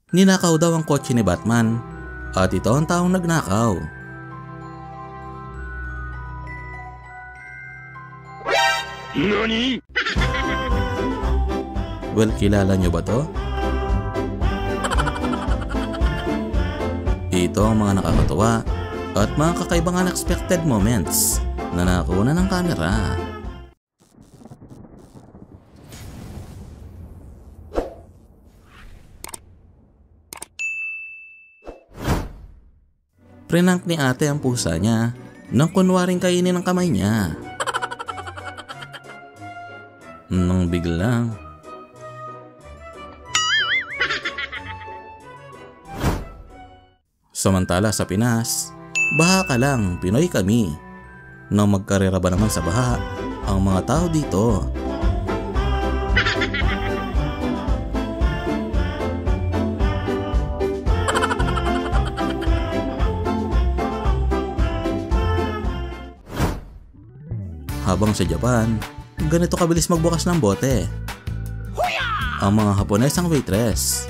Ninakaw daw ang kotse ni Batman at ito ang taong nagnakaw. NANI?! Well, kilala nyo ba to? Ito ang mga nakakatuwa at mga kakaibang unexpected moments na nakuha ng kamera. Prank ni ate ang pusa niya nang kunwaring kainin ang kamay niya. Nang biglang samantala sa Pinas, baha ka lang, Pinoy kami. Nang magkarera ba naman sa baha ang mga tao dito? Habang sa Japan, ganito kabilis magbukas ng bote ang mga Hapones ang waitress.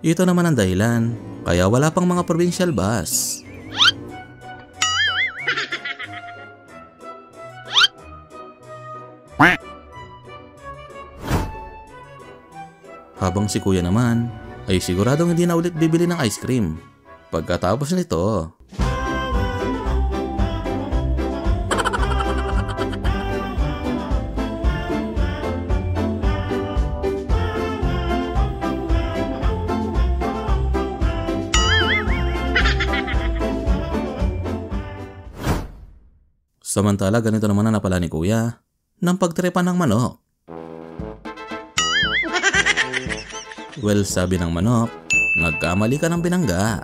Ito naman ang dahilan kaya wala pang mga provincial bus. Habang si kuya naman ay siguradong hindi na ulit bibili ng ice cream pagkatapos nito. Samantala ganito naman ang napala ni kuya ng pagtrepan ng manok. Well, sabi ng manok, nagkamali ka ng binangga.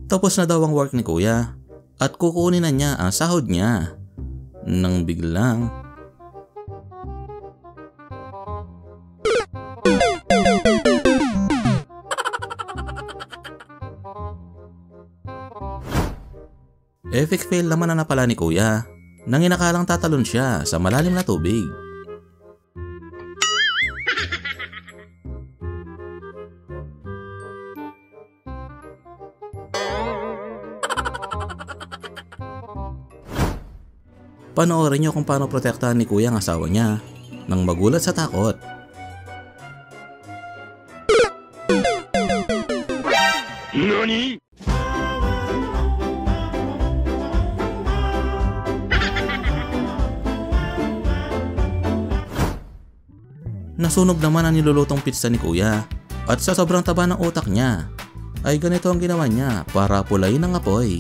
Tapos na daw ang work ni kuya at kukunin na niya ang sahod niya. Nang biglang epic fail naman na napala ni kuya nang inakalang tatalon siya sa malalim na tubig. Panoorin niyo kung paano protektahan ni kuya ang asawa niya nang magulat sa takot. NANI?! Nasunog naman ang nilulutong pizza ni kuya at sa sobrang taba ng utak niya ay ganito ang ginawa niya para pulayin ang apoy.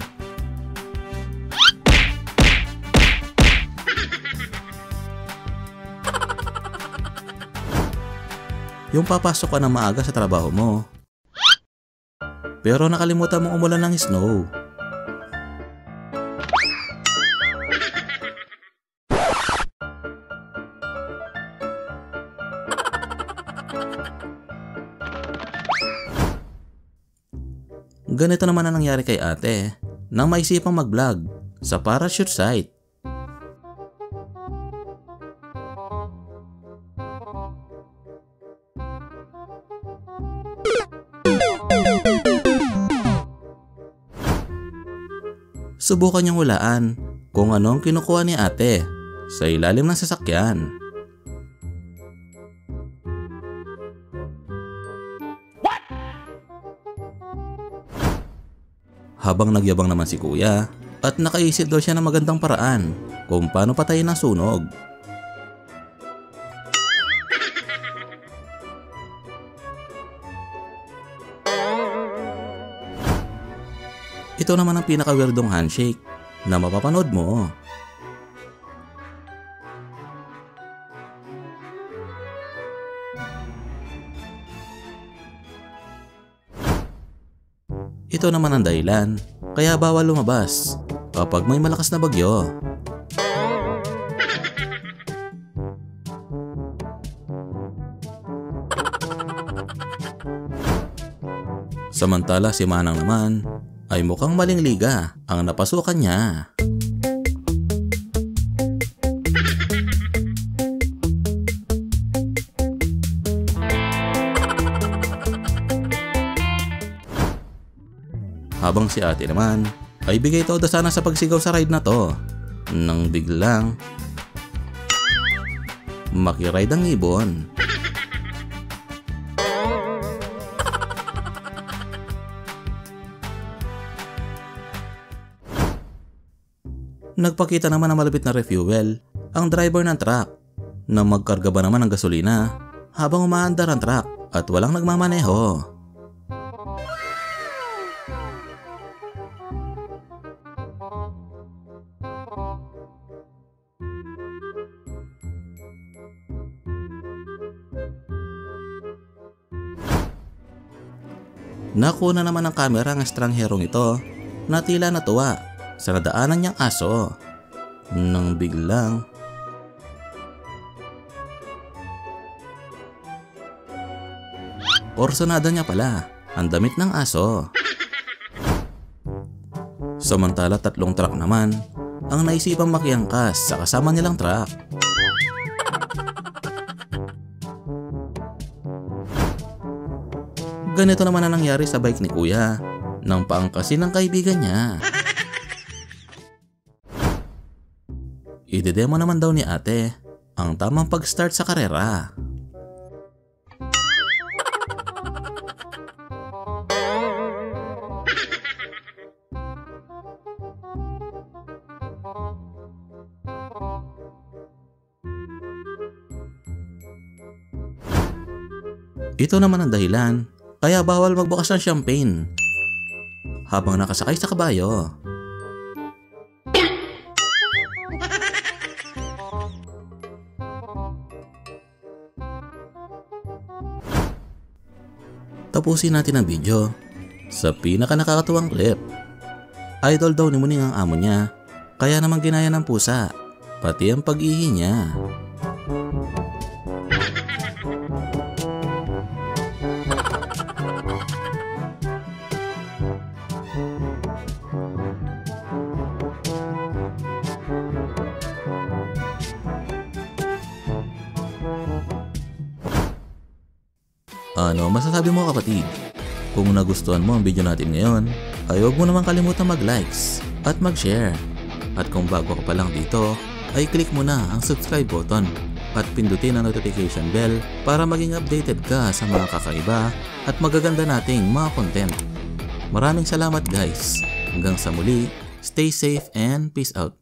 Yung papasok ka na maaga sa trabaho mo pero nakalimutan mong umulan ng snow. Ganito naman ang nangyari kay ate nang maisipang mag-vlog sa parachute site. Subukan niyang hulaan kung anong kinukuha ni ate sa ilalim ng sasakyan. Habang nagyabang naman si kuya at nakaisip daw siya ng magandang paraan kung paano patayin ang sunog. Ito naman ang pinaka-weirdong handshake na mapapanood mo. Ito naman ang dahilan kaya bawal lumabas kapag may malakas na bagyo. Samantala si Manang naman ay mukhang maling liga ang napasukan niya. Habang si ate naman ay bigay todo sana sa pagsigaw sa ride na to, nang biglang makiride ang ibon. Nagpakita naman ng malapit na refuel ang driver ng truck na magkarga ba naman ng gasolina habang umaandar ang truck at walang nagmamaneho. Nakuna naman ng kamera ang estrangherong ito na tila natuwa sa nadaanan niyang aso, nang biglang porsonada niya pala ang damit ng aso. Samantala 3 truck naman ang naisipang makiangkas sa kasama nilang truck. Ganito naman ang nangyari sa bike ni Kuya nang paangkasin ng kaibigan niya. Idedemo naman daw ni ate ang tamang pag-start sa karera. Ito naman ang dahilan kaya bawal magbukas ng champagne habang nakasakay sa kabayo. Tapusin natin ang video sa pinaka nakakatuwang clip. Idol daw ni Muning ang amo niya, kaya naman ginaya ng pusa, pati ang pag-ihi niya. Ano masasabi mo kapatid? Kung nagustuhan mo ang video natin ngayon, ay huwag mo naman kalimutan mag-likes at mag-share. At kung bago ka pa lang dito, ay click mo na ang subscribe button at pindutin ang notification bell para maging updated ka sa mga kakaiba at magaganda nating mga content. Maraming salamat guys. Hanggang sa muli, stay safe and peace out.